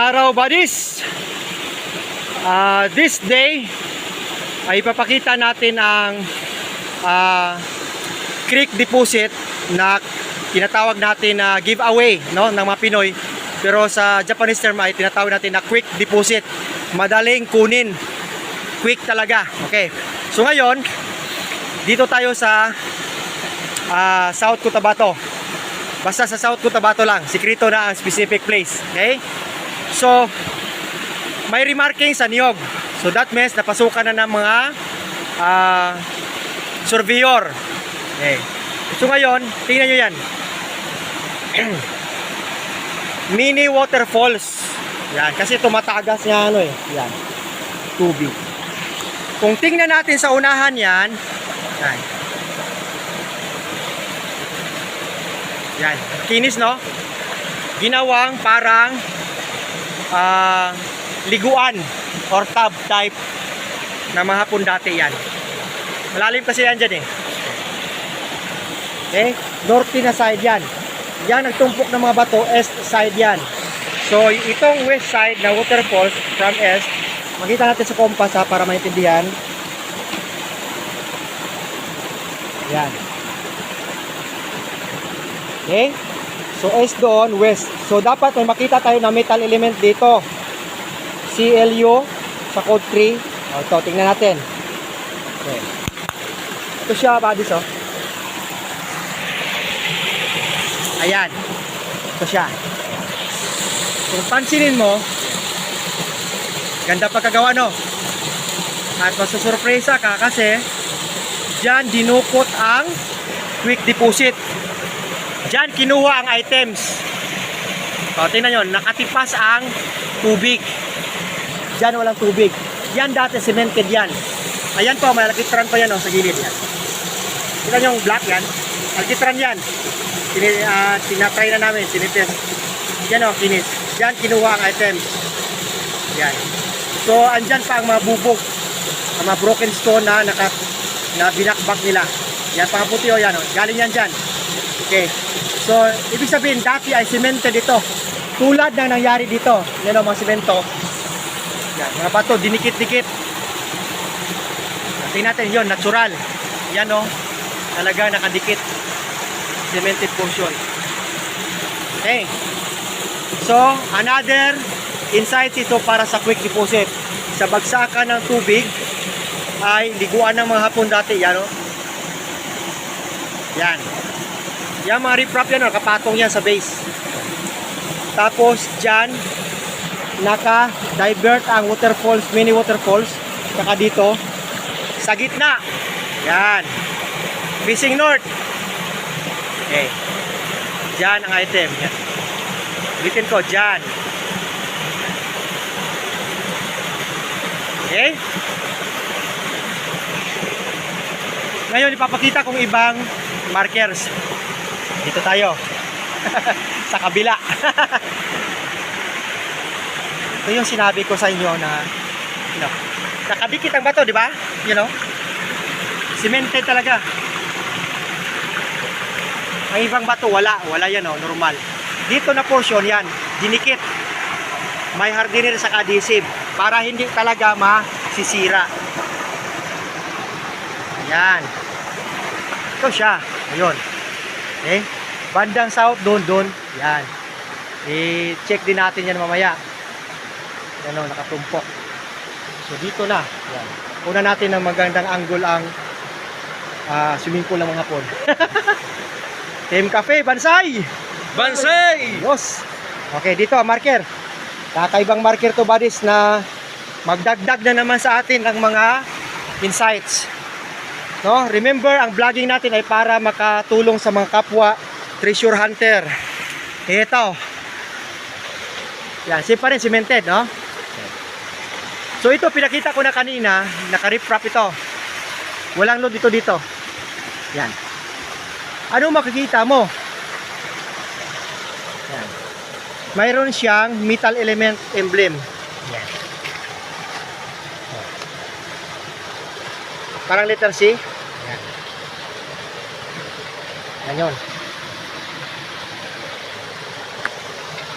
araw, buddies. This day ay ipapakita natin ang creek deposit na tinatawag natin na giveaway, no, ng mga Pinoy. Pero sa Japanese term ay tinatawag natin na quick deposit. Madaling kunin. Quick talaga. Okay. So ngayon, dito tayo sa South Cotabato. Basta sa South Cotabato lang. Sikreto na ang specific place. Okay? So, may remarking sa niyog. So that means napasukan na ng mga surveyor. Okay. So ngayon, tingnan nyo yan. Mini waterfalls. Yan, kasi tumatagas niya ano eh. Yan. Tubig. Kung tingnan natin sa unahan yan. Yan. Yan. Kinis, no? Ginawang parang liguan or tub type na mga hapon dati yan. Malalim kasi yan dyan eh. Okay? North na side yan. Yan nagtumpok ng mga bato, east side yan. So itong west side na waterfalls from east, makita natin sa compass ha, para maintindihan. Yan. Okay? So east doon, west. So dapat may makita tayo na metal element dito. CLU sa code 3. O, ito, tingnan natin. Okay. Ito siya, buddies, oh. Ayan. Ito siya. Kung pansinin mo, ganda pagkagawa, no? At masusurpresa ka kasi dyan dinukot ang quick deposit. Dyan kinuha ang items. O, tingnan nyo, nakatipas ang tubig. Dyan walang tubig. Yan dati cemented yan. Ayan po, may alkitran pa yan o, sa gilid yan. Tingnan nyo yung black yan. Alkitran yan. Tinatry na namin, tinitest. Yan o, kinis. Yan kinuha ang items. Yan. So, andyan pa ang mga bubog. Ang mga broken stone na binakbak nila. Yan, pangaputi o yan o. Galing yan dyan. Okay. So, ibig sabihin, dati ay cemented ito. Tulad ng nangyari dito. Yan o, mga semento. Yan, mga bato, dinikit-dikit. Tingnan natin yun, natural. Yan o, talaga nakadikit. Cemented portion. Okay. So, another insight ito para sa quick deposit. Sa bagsakan ng tubig, ay liguan ng mga hapon dati. Yan o. Yan. Yan mga riprap yan, nakapatong yan sa base. Tapos dyan naka-divert ang waterfalls, mini waterfalls. Saka dito sa gitna. Yan. Facing north. Okay. Dyan ang item. Yan. Ulitin ko, dyan. Okay. Ngayon ipapakita kong ibang markers. Dito tayo. Sa kabila. Ito yung sinabi ko sa inyo na nakadikit ang bato, di ba? You know? Cemented talaga. Ang ibang bato wala yan oh, normal. Dito na portion yan, dinikit. May hardener sa adhesive para hindi talaga masisira. Yan. Ito siya. Ayun. Okay? Bandang south, doon. Yan. I-check din natin yan mamaya. Yan o, nakatumpok. So, dito na. Yan. Una natin ng magandang angle ang swimming pool ng mga hapon. Team Cafe, Bansay! Bansay! Yes. Okay, dito, marker. Kakaibang marker to, buddies, na magdagdag na naman sa atin ang mga insights. No? Remember, ang vlogging natin ay para makatulong sa mga kapwa treasure hunter. Ito. Yan, same pa rin, cemented, no? So ito, pinakita ko na kanina, naka-riprap ito. Walang load dito. Yan. Ano makikita mo? Yan. Mayroon siyang metal element emblem. Yan. Parang letter C. Yan. Yan yun.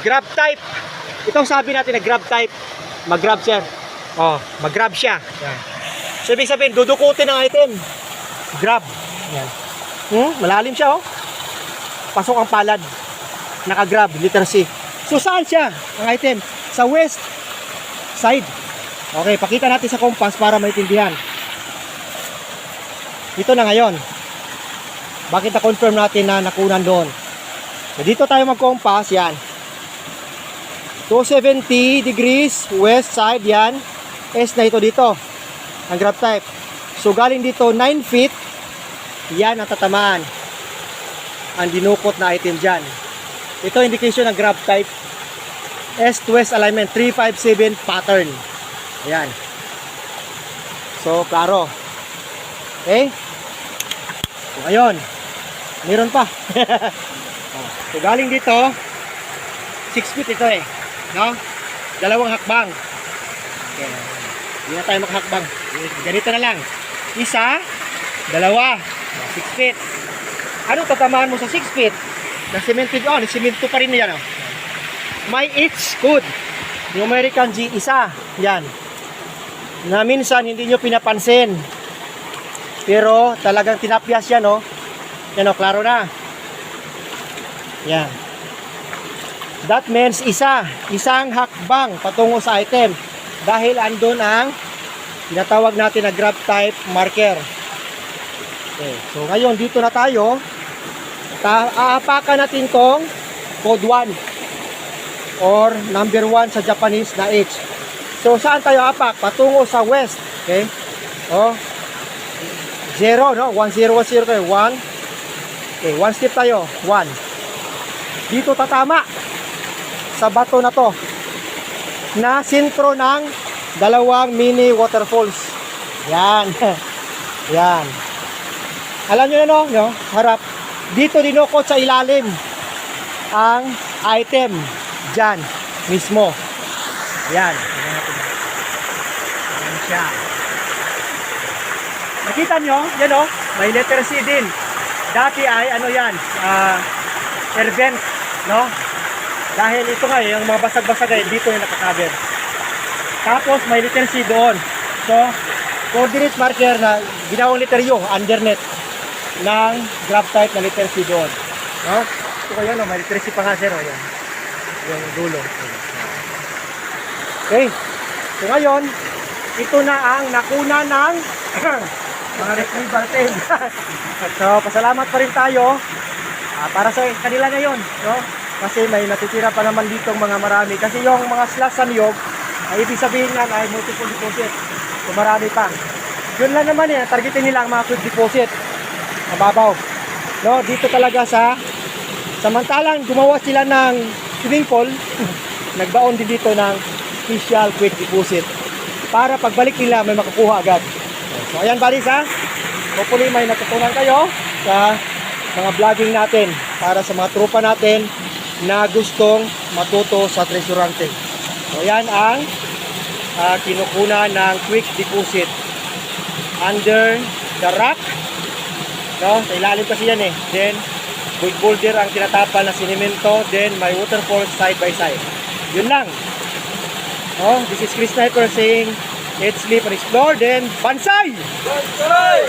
Grab type. Itong sabi natin na grab type, mag-grab siya. Oh, mag-grab siya. Yan. So, ibig sabihin, dudukutin ang item. Grab. Yan. Malalim siya, oh. Pasok ang palad. Naka-grab, letter C. So, saan siya, ang item? Sa west side. Okay, pakita natin sa compass para maintindihan. Dito na ngayon. Bakit na-confirm natin na nakunan doon? So, dito tayo mag-compass, yan. 270 degrees west side, yan. S na ito dito. Ang grab type. So, galing dito 9 feet. Yan ang tatamaan. Ang dinukot na item dyan. Ito indication ng grab type. East to west alignment 357 pattern. Ayan. So, klaro. Okay? So, ngayon. Meron pa. So, galing dito 6 feet ito eh. No? Dalawang hakbang. Okay. Hindi na tayo makahakbang. Ganito na lang. Isa, dalawa. 6 feet. Anong tatamaan mo sa 6 feet? Na cemented on. Cemento pa rin na yan. Oh. May each code. Yung American G, isa. Yan. Na minsan hindi nyo pinapansin. Pero talagang tinapyas yan. Oh. Yan o, klaro na. Yan. That means isa. Isang hakbang patungo sa item. Dahil andun ang tinatawag natin na grab type marker. Okay. So ngayon dito na tayo. Aapakan natin tong code 1 or number 1 sa Japanese na H. So saan tayo apak? Patungo sa west. Okay? Oh. 0, no? 1, 0, 1, 0 kayo. 1. Okay, 1 step tayo. 1. Dito tatama sa bato na to na sentro ng dalawang mini waterfalls. Yan. Yan. Alam nyo na no? Harap. Dito dinukot sa ilalim ang item dyan mismo. Yan. Yan siya. Nakita nyo? Yan o. May letter C din. Dati ay ano yan? Air vent. No? Dahil ito nga yung mga basag-basag ay dito yung nakakaber. Tapos may letter C doon. So, coordinate marker na ginawang letter U, undernet ng grab type na letter C doon. No? Ito ko yan, no? May letter C pa nga zero. Yan. Yung dulo. Okay. So ngayon, ito na ang nakuna ng mga retrieval team. So, pasalamat pa rin tayo para sa kanila ngayon. No? Kasi may natitira pa naman ditong mga marami. Kasi yung mga slash sa niyog, ay ibig sabihin nga ay multiple deposit. So marami pa. Yun lang naman eh, targetin nila ang mga quick deposit. Mababaw. No, dito talaga samantalang gumawa sila ng swimming pool, nagbaon din dito ng special quick deposit. Para pagbalik nila may makukuha agad. So ayan buddies ha. Hopefully may natutunan kayo sa mga vlogging natin para sa mga tropa natin na gustong matuto sa treasure hunting. So yan ang kinukuna ng quick deposit under the rock. No, sa ilalim kasi yan eh. Then big boulder ang tinatapan na sinemento, then may waterfall side by side. Yun lang. Oh, this is Chris Sniper saying let's sleep and explore, then bansay! Bansay!